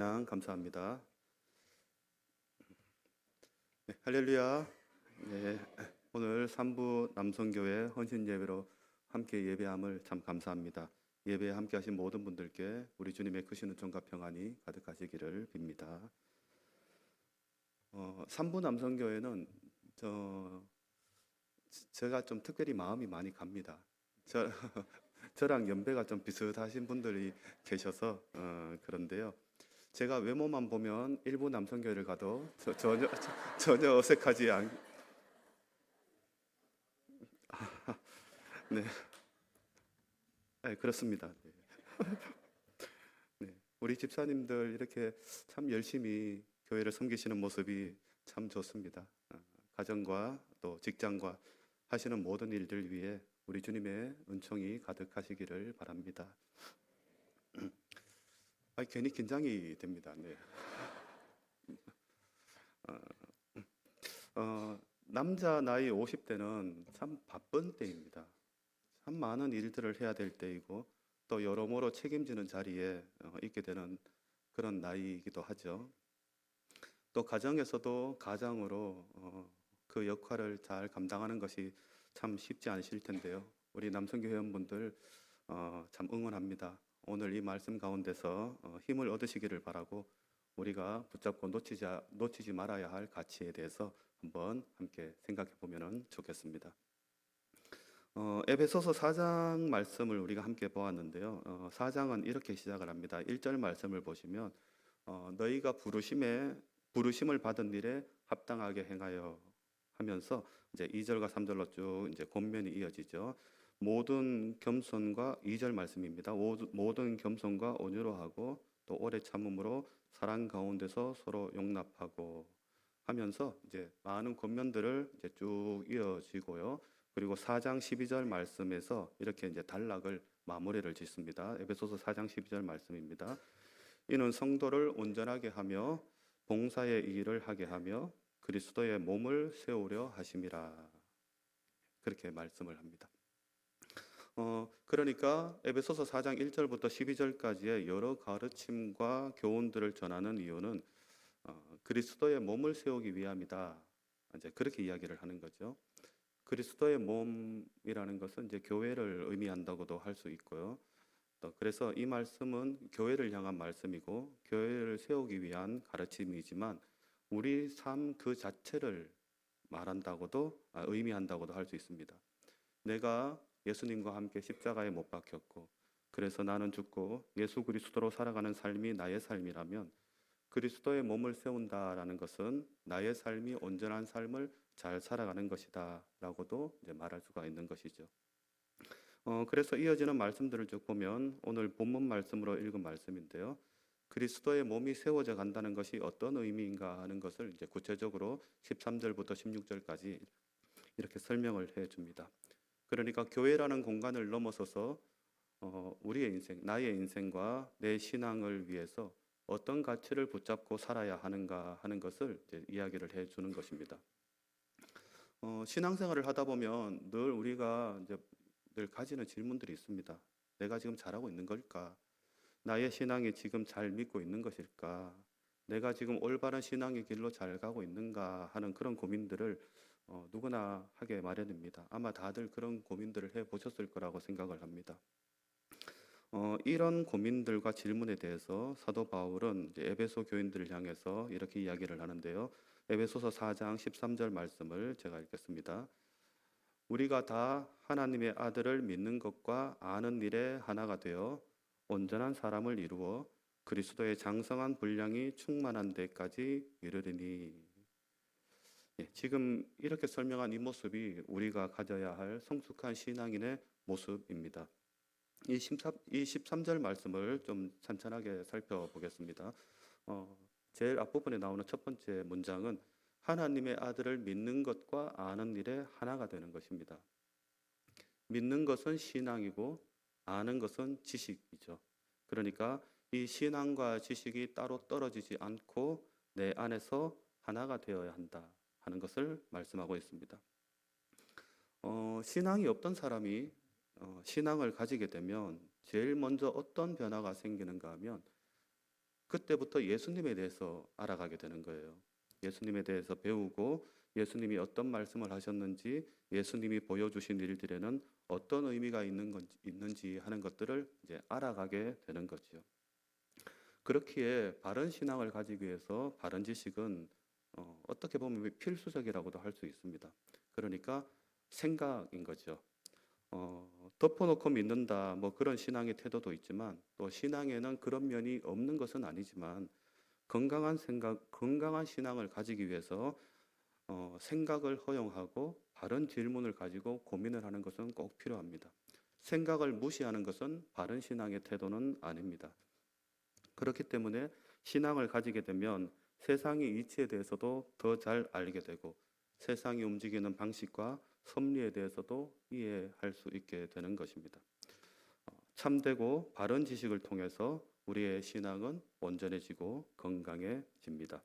감사합니다. 네, 할렐루야. 네, 오늘 삼부 남성교회 헌신 예배로 함께 예배함을 참 감사합니다. 예배에 함께 하신 모든 분들께 우리 주님의 크신 은총과 평안이 가득하시기를 빕니다. 삼부 남성교회는 제가 좀 특별히 마음이 많이 갑니다. 저, 저랑 연배가 좀 비슷하신 분들이 계셔서 그런데요. 제가 외모만 보면 일부 남성교회를 가도 전혀 어색하지 않. 네, 네, 그렇습니다. 네. 네. 우리 집사님들 이렇게 참 열심히 교회를 섬기시는 모습이 참 좋습니다. 가정과 또 직장과 하시는 모든 일들 위해 우리 주님의 은총이 가득하시기를 바랍니다. 괜히 긴장이 됩니다. 네. 남자 나이 50대는 참 바쁜 때입니다. 참 많은 일들을 해야 될 때이고 또 여러모로 책임지는 자리에 있게 되는 그런 나이이기도 하죠. 또 가정에서도 가장으로 그 역할을 잘 감당하는 것이 참 쉽지 않으실 텐데요. 우리 남성교 회원분들 참 응원합니다. 오늘 이 말씀 가운데서 힘을 얻으시기를 바라고 우리가 붙잡고 놓치지 말아야 할 가치에 대해서 한번 함께 생각해 보면 좋겠습니다. 에베소서 4장 말씀을 우리가 함께 보았는데요. 4장은 이렇게 시작을 합니다. 1절 말씀을 보시면 너희가 부르심을 받은 일에 합당하게 행하여 하면서 이제 2절과 3절로 쭉 이제 권면이 이어지죠. 모든 겸손과 2절 말씀입니다. 모든 겸손과 온유로 하고 또 오래 참음으로 사랑 가운데서 서로 용납하고 하면서 이제 많은 권면들을 이제 쭉 이어지고요. 그리고 4장 12절 말씀에서 이렇게 이제 단락을 마무리를 짓습니다. 에베소서 4장 12절 말씀입니다. 이는 성도를 온전하게 하며 봉사의 일을 하게 하며 그리스도의 몸을 세우려 하심이라. 그렇게 말씀을 합니다. 그러니까 에베소서 4장 1절부터 12절까지의 여러 가르침과 교훈들을 전하는 이유는 그리스도의 몸을 세우기 위함이다. 이제 그렇게 이야기를 하는 거죠. 그리스도의 몸이라는 것은 이제 교회를 의미한다고도 할 수 있고요. 또 그래서 이 말씀은 교회를 향한 말씀이고 교회를 세우기 위한 가르침이지만 우리 삶 그 자체를 말한다고도 의미한다고도 할 수 있습니다. 내가 예수님과 함께 십자가에 못 박혔고 그래서 나는 죽고 예수 그리스도로 살아가는 삶이 나의 삶이라면 그리스도의 몸을 세운다라는 것은 나의 삶이 온전한 삶을 잘 살아가는 것이다 라고도 이제 말할 수가 있는 것이죠. 그래서 이어지는 말씀들을 쭉 보면 오늘 본문 말씀으로 읽은 말씀인데요. 그리스도의 몸이 세워져 간다는 것이 어떤 의미인가 하는 것을 이제 구체적으로 13절부터 16절까지 이렇게 설명을 해 줍니다. 그러니까 교회라는 공간을 넘어서서 우리의 인생, 나의 인생과 내 신앙을 위해서 어떤 가치를 붙잡고 살아야 하는가 하는 것을 이제 이야기를 해 주는 것입니다. 신앙생활을 하다 보면 늘 우리가 이제 늘 가지는 질문들이 있습니다. 내가 지금 잘하고 있는 걸까? 나의 신앙이 지금 잘 믿고 있는 것일까? 내가 지금 올바른 신앙의 길로 잘 가고 있는가 하는 그런 고민들을 누구나 하게 마련입니다. 아마 다들 그런 고민들을 해 보셨을 거라고 생각을 합니다. 이런 고민들과 질문에 대해서 사도 바울은 이제 에베소 교인들을 향해서 이렇게 이야기를 하는데요. 에베소서 4장 13절 말씀을 제가 읽겠습니다. 우리가 다 하나님의 아들을 믿는 것과 아는 일에 하나가 되어 온전한 사람을 이루어 그리스도의 장성한 분량이 충만한 데까지 이르리니. 지금 이렇게 설명한 이 모습이 우리가 가져야 할 성숙한 신앙인의 모습입니다. 이 13절 말씀을 좀 찬찬하게 살펴보겠습니다. 제일 앞부분에 나오는 첫 번째 문장은 하나님의 아들을 믿는 것과 아는 일에 하나가 되는 것입니다. 믿는 것은 신앙이고 아는 것은 지식이죠. 그러니까 이 신앙과 지식이 따로 떨어지지 않고 내 안에서 하나가 되어야 한다 하는 것을 말씀하고 있습니다. 신앙이 없던 사람이 신앙을 가지게 되면 제일 먼저 어떤 변화가 생기는가 하면 그때부터 예수님에 대해서 알아가게 되는 거예요. 예수님에 대해서 배우고 예수님이 어떤 말씀을 하셨는지, 예수님이 보여주신 일들에는 어떤 의미가 있는지 하는 것들을 이제 알아가게 되는 거죠. 그렇기에 바른 신앙을 가지기 위해서 바른 지식은 어떻게 보면 필수적이라고도 할 수 있습니다. 그러니까 생각인 거죠. 덮어놓고 믿는다, 뭐 그런 신앙의 태도도 있지만, 또 신앙에는 그런 면이 없는 것은 아니지만, 건강한 생각, 건강한 신앙을 가지기 위해서 생각을 허용하고 바른 질문을 가지고 고민을 하는 것은 꼭 필요합니다. 생각을 무시하는 것은 바른 신앙의 태도는 아닙니다. 그렇기 때문에 신앙을 가지게 되면 세상의 이치에 대해서도 더 잘 알게 되고, 세상이 움직이는 방식과 섭리에 대해서도 이해할 수 있게 되는 것입니다. 참되고 바른 지식을 통해서 우리의 신앙은 온전해지고 건강해집니다.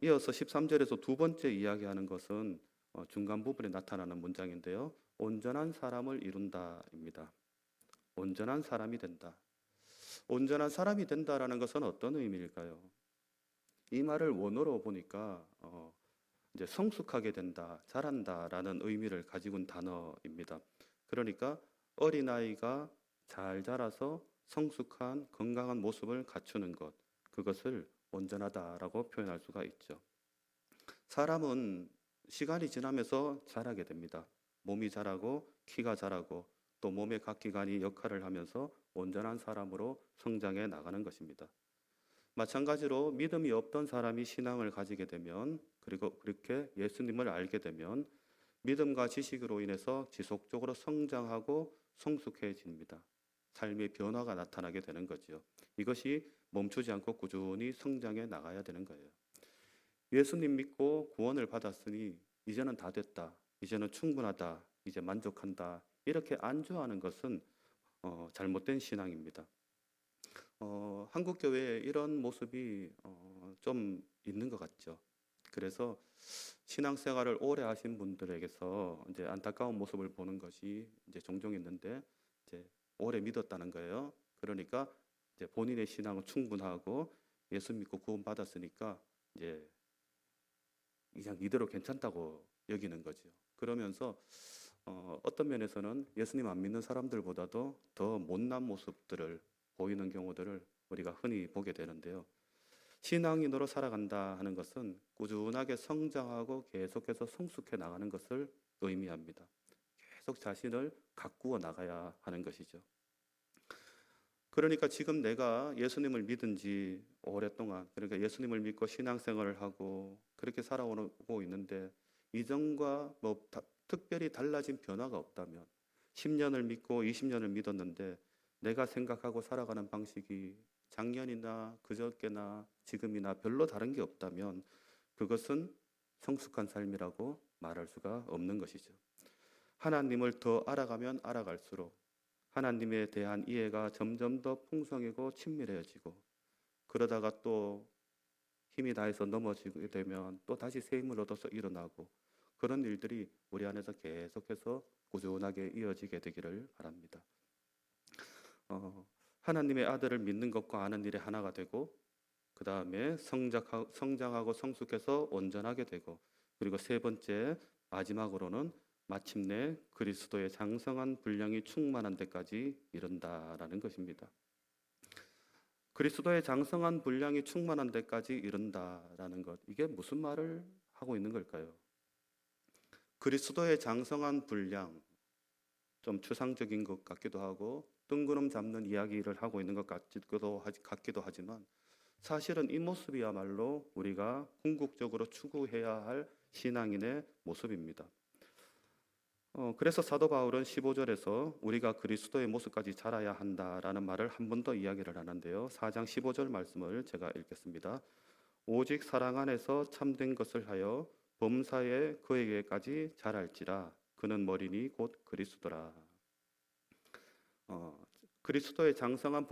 이어서 13절에서 두 번째 이야기하는 것은 중간 부분에 나타나는 문장인데요. 온전한 사람을 이룬다입니다. 온전한 사람이 된다. 온전한 사람이 된다라는 것은 어떤 의미일까요? 이 말을 원어로 보니까 이제 성숙하게 된다, 자란다라는 의미를 가지고 있는 단어입니다. 그러니까 어린아이가 잘 자라서 성숙한 건강한 모습을 갖추는 것, 그것을 온전하다라고 표현할 수가 있죠. 사람은 시간이 지나면서 자라게 됩니다. 몸이 자라고 키가 자라고 또 몸의 각 기관이 역할을 하면서 온전한 사람으로 성장해 나가는 것입니다. 마찬가지로 믿음이 없던 사람이 신앙을 가지게 되면, 그리고 그렇게 예수님을 알게 되면 믿음과 지식으로 인해서 지속적으로 성장하고 성숙해집니다. 삶의 변화가 나타나게 되는 거죠. 이것이 멈추지 않고 꾸준히 성장해 나가야 되는 거예요. 예수님 믿고 구원을 받았으니 이제는 다 됐다, 이제는 충분하다, 이제 만족한다, 이렇게 안주하는 것은 잘못된 신앙입니다. 한국 교회에 이런 모습이 좀 있는 것 같죠. 그래서 신앙생활을 오래 하신 분들에게서 이제 안타까운 모습을 보는 것이 이제 종종 있는데, 이제 오래 믿었다는 거예요. 그러니까 이제 본인의 신앙은 충분하고 예수 믿고 구원 받았으니까 이제 그냥 이대로 괜찮다고 여기는 거죠. 그러면서 어떤 면에서는 예수님 안 믿는 사람들보다도 더 못난 모습들을 보이는 경우들을 우리가 흔히 보게 되는데요. 신앙인으로 살아간다 하는 것은 꾸준하게 성장하고 계속해서 성숙해 나가는 것을 의미합니다. 계속 자신을 가꾸어 나가야 하는 것이죠. 그러니까 지금 내가 예수님을 믿은 지 오랫동안, 그러니까 예수님을 믿고 신앙생활을 하고 그렇게 살아오고 있는데, 이전과 특별히 달라진 변화가 없다면, 10년을 믿고 20년을 믿었는데 내가 생각하고 살아가는 방식이 작년이나 그저께나 지금이나 별로 다른 게 없다면, 그것은 성숙한 삶이라고 말할 수가 없는 것이죠. 하나님을 더 알아가면 알아갈수록 하나님에 대한 이해가 점점 더 풍성하고 친밀해지고, 그러다가 또 힘이 다해서 넘어지게 되면 또 다시 새 힘을 얻어서 일어나고, 그런 일들이 우리 안에서 계속해서 꾸준하게 이어지게 되기를 바랍니다. 하나님의 아들을 믿는 것과 아는 일에 하나가 되고, 그 다음에 성장하고 성숙해서 온전하게 되고, 그리고 세 번째 마지막으로는 마침내 그리스도의 장성한 분량이 충만한 데까지 이른다라는 것입니다. 그리스도의 장성한 분량이 충만한 데까지 이른다라는 것, 이게 무슨 말을 하고 있는 걸까요? 그리스도의 장성한 분량, 좀 추상적인 것 같기도 하고 뜬구름 잡는 이야기를 하고 있는 것 같기도 하지만, 사실은 이 모습이야말로 우리가 궁극적으로 추구해야 할 신앙인의 모습입니다. 그래서 사도 바울은 15절에서 우리가 그리스도의 모습까지 자라야 한다라는 말을 한 번 더 이야기를 하는데요. 4장 15절 말씀을 제가 읽겠습니다. 오직 사랑 안에서 참된 것을 하여 범사에 그에게까지 자랄지라. 그는 머리니 곧 그리스도라. 그리스도의 장성한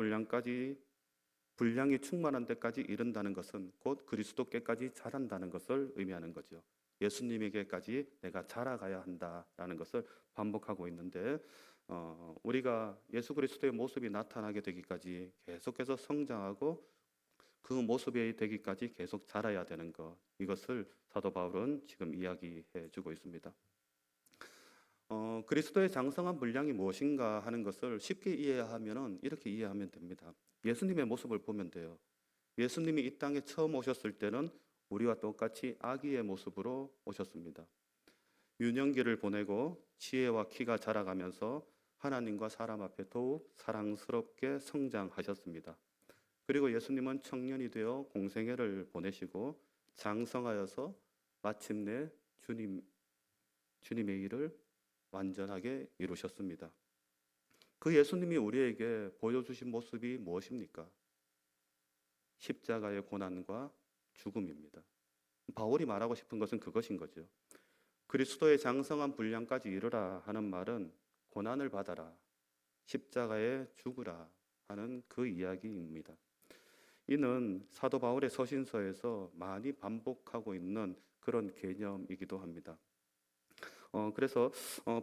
분량이 충만한 데까지 이른다는 것은 곧 그리스도께까지 자란다는 것을 의미하는 거죠. 예수님에게까지 내가 자라가야 한다라는 것을 반복하고 있는데, 우리가 예수 그리스도의 모습이 나타나게 되기까지 계속해서 성장하고 그 모습이 되기까지 계속 자라야 되는 것, 이것을 사도 바울은 지금 이야기해 주고 있습니다. 그리스도의 장성한 분량이 무엇인가 하는 것을 쉽게 이해하면은 이렇게 이해하면 됩니다. 예수님의 모습을 보면 돼요. 예수님이 이 땅에 처음 오셨을 때는 우리와 똑같이 아기의 모습으로 오셨습니다. 유년기를 보내고 지혜와 키가 자라가면서 하나님과 사람 앞에 더욱 사랑스럽게 성장하셨습니다. 그리고 예수님은 청년이 되어 공생애를 보내시고 장성하여서 마침내 주님의 일을 완전하게 이루셨습니다. 그 예수님이 우리에게 보여주신 모습이 무엇입니까? 십자가의 고난과 죽음입니다. 바울이 말하고 싶은 것은 그것인 거죠. 그리스도의 장성한 분량까지 이르라 하는 말은 고난을 받아라, 십자가에 죽으라 하는 그 이야기입니다. 이는 사도 바울의 서신서에서 많이 반복하고 있는 그런 개념이기도 합니다. 그래서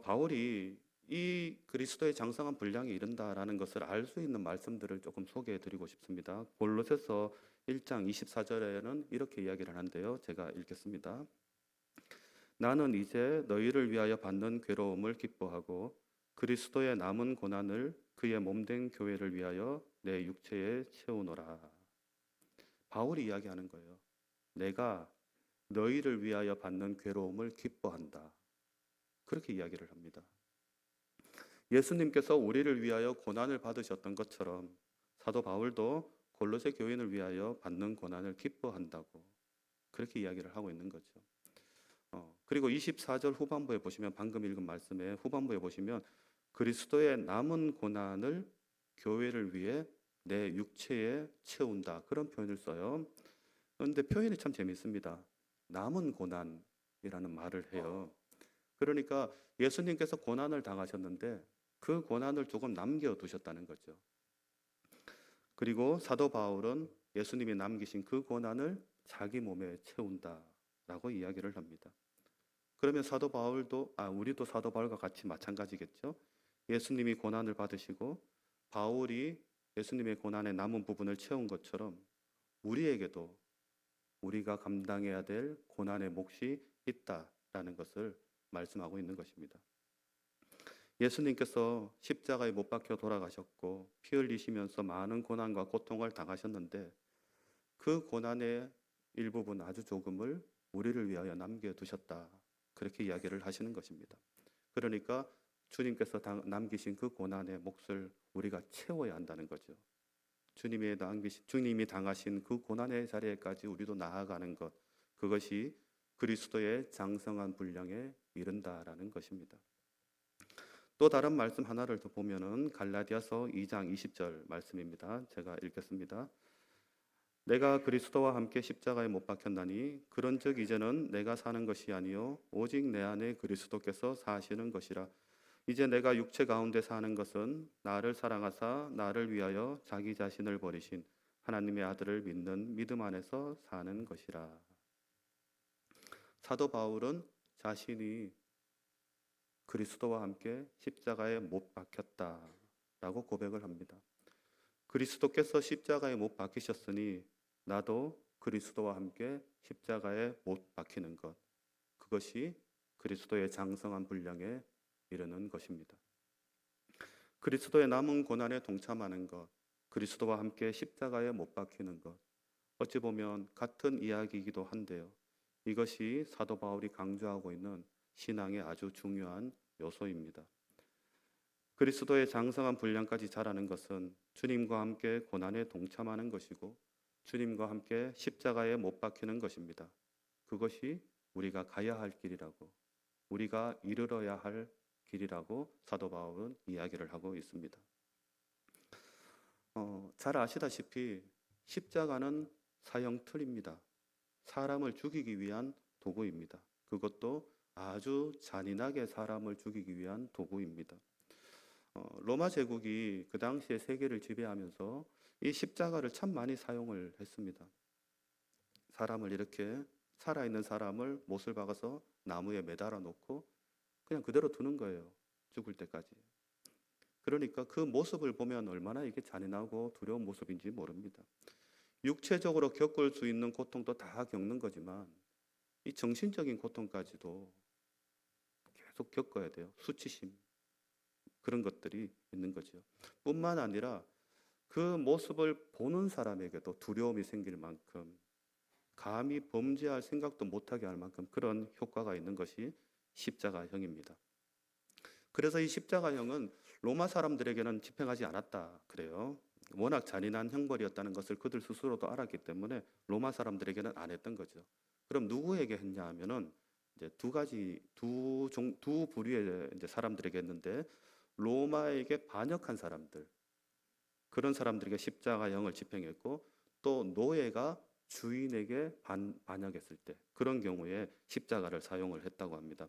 바울이 이 그리스도의 장성한 분량에 이른다라는 것을 알 수 있는 말씀들을 조금 소개해 드리고 싶습니다. 골로새서 1장 24절에는 이렇게 이야기를 하는데요. 제가 읽겠습니다. 나는 이제 너희를 위하여 받는 괴로움을 기뻐하고 그리스도의 남은 고난을 그의 몸된 교회를 위하여 내 육체에 채우노라. 바울이 이야기하는 거예요. 내가 너희를 위하여 받는 괴로움을 기뻐한다. 그렇게 이야기를 합니다. 예수님께서 우리를 위하여 고난을 받으셨던 것처럼 사도 바울도 골로새 교인을 위하여 받는 고난을 기뻐한다고 그렇게 이야기를 하고 있는 거죠. 그리고 24절 후반부에 보시면 방금 읽은 말씀에 후반부에 보시면 그리스도의 남은 고난을 교회를 위해 내 육체에 채운다 그런 표현을 써요. 그런데 표현이 참 재밌습니다. 남은 고난이라는 말을 해요. 그러니까 예수님께서 고난을 당하셨는데 그 고난을 조금 남겨두셨다는 거죠. 그리고 사도 바울은 예수님이 남기신 그 고난을 자기 몸에 채운다라고 이야기를 합니다. 그러면 사도 바울도 우리도 사도 바울과 같이 마찬가지겠죠. 예수님이 고난을 받으시고 바울이 예수님의 고난의 남은 부분을 채운 것처럼 우리에게도 우리가 감당해야 될 고난의 몫이 있다라는 것을 말씀하고 있는 것입니다. 예수님께서 십자가에 못 박혀 돌아가셨고 피 흘리시면서 많은 고난과 고통을 당하셨는데 그 고난의 일부분 아주 조금을 우리를 위하여 남겨두셨다. 그렇게 이야기를 하시는 것입니다. 그러니까 주님께서 남기신 그 고난의 몫을 우리가 채워야 한다는 거죠. 주님이 당하신 그 고난의 자리에까지 우리도 나아가는 것, 그것이 그리스도의 장성한 분량에 이른다라는 것입니다. 또 다른 말씀 하나를 더 보면은 갈라디아서 2장 20절 말씀입니다. 제가 읽겠습니다. 내가 그리스도와 함께 십자가에 못 박혔나니 그런즉 이제는 내가 사는 것이 아니요 오직 내 안에 그리스도께서 사시는 것이라. 이제 내가 육체 가운데 사는 것은 나를 사랑하사 나를 위하여 자기 자신을 버리신 하나님의 아들을 믿는 믿음 안에서 사는 것이라. 사도 바울은 자신이 그리스도와 함께 십자가에 못 박혔다라고 고백을 합니다. 그리스도께서 십자가에 못 박히셨으니 나도 그리스도와 함께 십자가에 못 박히는 것, 그것이 그리스도의 장성한 분량에 이르는 것입니다. 그리스도의 남은 고난에 동참하는 것, 그리스도와 함께 십자가에 못 박히는 것, 어찌 보면 같은 이야기이기도 한데요. 이것이 사도 바울이 강조하고 있는 신앙의 아주 중요한 요소입니다. 그리스도의 장성한 분량까지 자라는 것은 주님과 함께 고난에 동참하는 것이고 주님과 함께 십자가에 못 박히는 것입니다. 그것이 우리가 가야 할 길이라고, 우리가 이르러야 할 길이라고 사도 바울은 이야기를 하고 있습니다. 잘 아시다시피 십자가는 사형틀입니다. 사람을 죽이기 위한 도구입니다. 그것도 아주 잔인하게 사람을 죽이기 위한 도구입니다. 로마 제국이 그 당시에 세계를 지배하면서 이 십자가를 참 많이 사용을 했습니다. 사람을 이렇게 살아있는 사람을 못을 박아서 나무에 매달아 놓고 그냥 그대로 두는 거예요. 죽을 때까지. 그러니까 그 모습을 보면 얼마나 이게 잔인하고 두려운 모습인지 모릅니다. 육체적으로 겪을 수 있는 고통도 다 겪는 거지만 이 정신적인 고통까지도 계속 겪어야 돼요. 수치심 그런 것들이 있는 거죠. 뿐만 아니라 그 모습을 보는 사람에게도 두려움이 생길 만큼 감히 범죄할 생각도 못하게 할 만큼 그런 효과가 있는 것이 십자가형입니다. 그래서 이 십자가형은 로마 사람들에게는 집행하지 않았다 그래요. 워낙 잔인한 형벌이었다는 것을 그들 스스로도 알았기 때문에 로마 사람들에게는 안 했던 거죠. 그럼 누구에게 했냐 하면은 이제 두 부류의 이제 사람들에게 했는데 로마에게 반역한 사람들 그런 사람들에게 십자가형을 집행했고 또 노예가 주인에게 반역했을 때 그런 경우에 십자가를 사용을 했다고 합니다.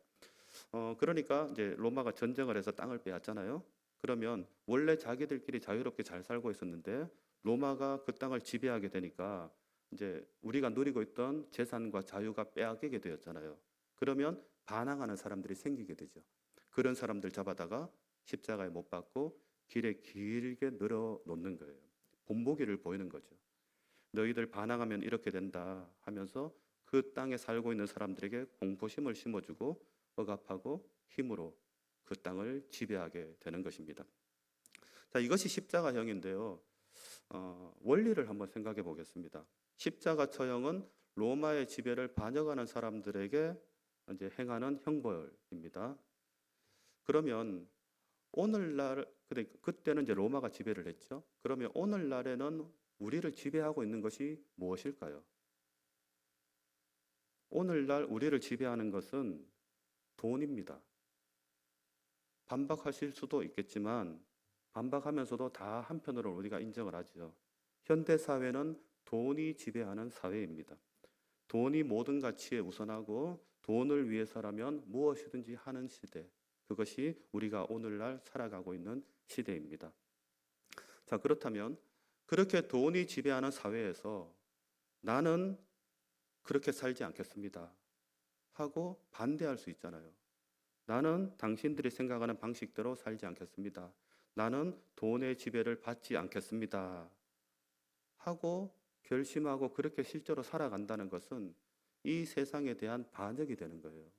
그러니까 이제 로마가 전쟁을 해서 땅을 빼앗잖아요. 그러면 원래 자기들끼리 자유롭게 잘 살고 있었는데 로마가 그 땅을 지배하게 되니까 이제 우리가 누리고 있던 재산과 자유가 빼앗기게 되었잖아요. 그러면 반항하는 사람들이 생기게 되죠. 그런 사람들 잡아다가 십자가에 못 박고 길에 길게 늘어 놓는 거예요. 본보기를 보이는 거죠. 너희들 반항하면 이렇게 된다 하면서 그 땅에 살고 있는 사람들에게 공포심을 심어주고 억압하고 힘으로 그 땅을 지배하게 되는 것입니다. 자, 이것이 십자가형인데요. 원리를 한번 생각해 보겠습니다. 십자가 처형은 로마의 지배를 반역하는 사람들에게 이제 행하는 형벌입니다. 그러면 오늘날 그때는 이제 로마가 지배를 했죠. 그러면 오늘날에는 우리를 지배하고 있는 것이 무엇일까요? 오늘날 우리를 지배하는 것은 돈입니다. 반박하실 수도 있겠지만 반박하면서도 다 한편으로 우리가 인정을 하죠. 현대 사회는 돈이 지배하는 사회입니다. 돈이 모든 가치에 우선하고 돈을 위해서라면 무엇이든지 하는 시대. 그것이 우리가 오늘날 살아가고 있는 시대입니다. 자, 그렇다면 그렇게 돈이 지배하는 사회에서 나는 그렇게 살지 않겠습니다 하고 반대할 수 있잖아요. 나는 당신들이 생각하는 방식대로 살지 않겠습니다. 나는 돈의 지배를 받지 않겠습니다 하고 결심하고 그렇게 실제로 살아간다는 것은 이 세상에 대한 반역이 되는 거예요.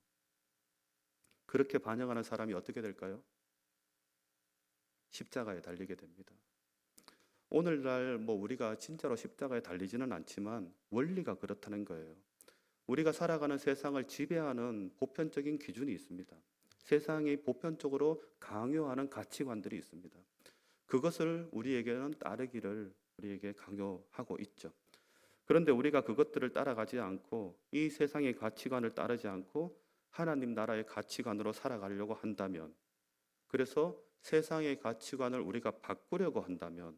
그렇게 반역하는 사람이 어떻게 될까요? 십자가에 달리게 됩니다. 오늘날 우리가 진짜로 십자가에 달리지는 않지만 원리가 그렇다는 거예요. 우리가 살아가는 세상을 지배하는 보편적인 기준이 있습니다. 세상이 보편적으로 강요하는 가치관들이 있습니다. 그것을 우리에게는 따르기를 우리에게 강요하고 있죠. 그런데 우리가 그것들을 따라가지 않고 이 세상의 가치관을 따르지 않고 하나님 나라의 가치관으로 살아가려고 한다면, 그래서 세상의 가치관을 우리가 바꾸려고 한다면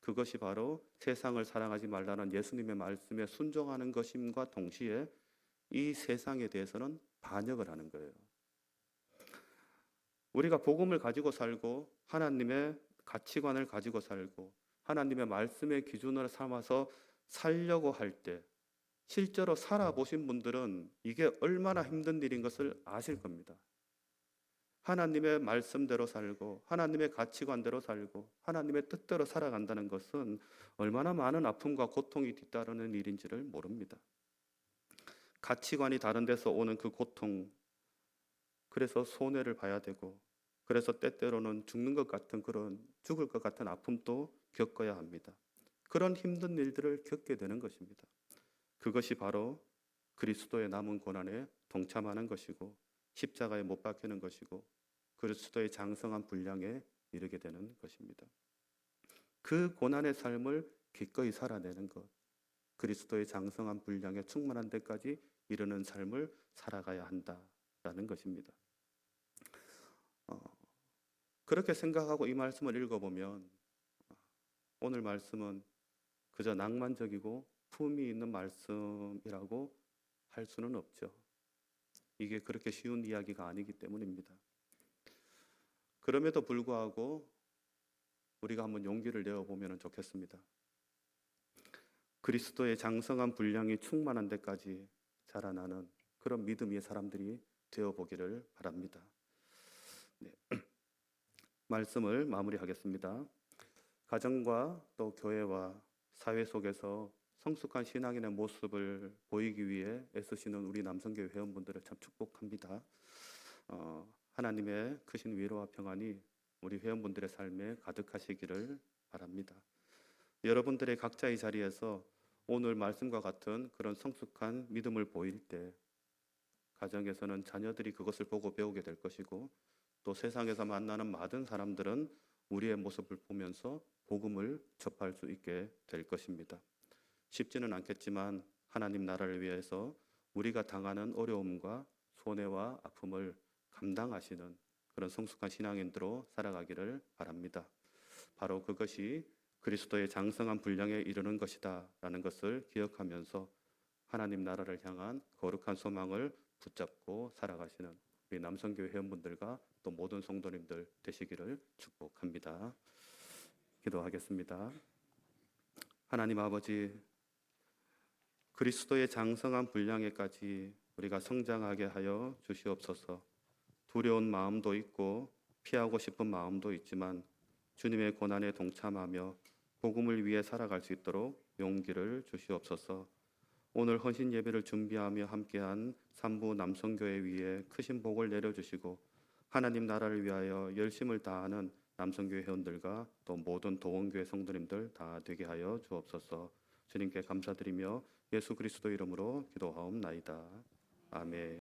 그것이 바로 세상을 사랑하지 말라는 예수님의 말씀에 순종하는 것임과 동시에 이 세상에 대해서는 반역을 하는 거예요. 우리가 복음을 가지고 살고 하나님의 가치관을 가지고 살고 하나님의 말씀의 기준으로 삼아서 살려고 할 때 실제로 살아보신 분들은 이게 얼마나 힘든 일인 것을 아실 겁니다. 하나님의 말씀대로 살고 하나님의 가치관대로 살고 하나님의 뜻대로 살아간다는 것은 얼마나 많은 아픔과 고통이 뒤따르는 일인지를 모릅니다. 가치관이 다른 데서 오는 그 고통, 그래서 손해를 봐야 되고 그래서 때때로는 죽는 것 같은 그런 죽을 것 같은 아픔도 겪어야 합니다. 그런 힘든 일들을 겪게 되는 것입니다. 그것이 바로 그리스도의 남은 고난에 동참하는 것이고 십자가에 못 박히는 것이고 그리스도의 장성한 분량에 이르게 되는 것입니다. 그 고난의 삶을 기꺼이 살아내는 것, 그리스도의 장성한 분량에 충만한 데까지 이르는 삶을 살아가야 한다라는 것입니다. 그렇게 생각하고 이 말씀을 읽어보면 오늘 말씀은 그저 낭만적이고 품이 있는 말씀이라고 할 수는 없죠. 이게 그렇게 쉬운 이야기가 아니기 때문입니다. 그럼에도 불구하고 우리가 한번 용기를 내어보면 좋겠습니다. 그리스도의 장성한 분량이 충만한 데까지 자라나는 그런 믿음의 사람들이 되어보기를 바랍니다. 네. 말씀을 마무리하겠습니다. 가정과 또 교회와 사회 속에서 성숙한 신앙인의 모습을 보이기 위해 애쓰시는 우리 남성교회 회원분들을 참 축복합니다. 하나님의 크신 위로와 평안이 우리 회원분들의 삶에 가득하시기를 바랍니다. 여러분들의 각자의 자리에서 오늘 말씀과 같은 그런 성숙한 믿음을 보일 때 가정에서는 자녀들이 그것을 보고 배우게 될 것이고, 또 세상에서 만나는 많은 사람들은 우리의 모습을 보면서 복음을 접할 수 있게 될 것입니다. 쉽지는 않겠지만 하나님 나라를 위해서 우리가 당하는 어려움과 손해와 아픔을 감당하시는 그런 성숙한 신앙인들로 살아가기를 바랍니다. 바로 그것이 그리스도의 장성한 분량에 이르는 것이다 라는 것을 기억하면서 하나님 나라를 향한 거룩한 소망을 붙잡고 살아가시는 우리 남성교회 회원분들과 또 모든 성도님들 되시기를 축복합니다. 기도하겠습니다. 하나님 아버지, 그리스도의 장성한 분량에까지 우리가 성장하게 하여 주시옵소서. 두려운 마음도 있고 피하고 싶은 마음도 있지만 주님의 고난에 동참하며 복음을 위해 살아갈 수 있도록 용기를 주시옵소서. 오늘 헌신 예배를 준비하며 함께한 삼부 남성교회 위에 크신 복을 내려주시고 하나님 나라를 위하여 열심을 다하는 남성교회 회원들과 또 모든 도원교회 성도님들 다 되게 하여 주옵소서. 주님께 감사드리며 예수 그리스도 이름으로 기도하옵나이다. 아멘.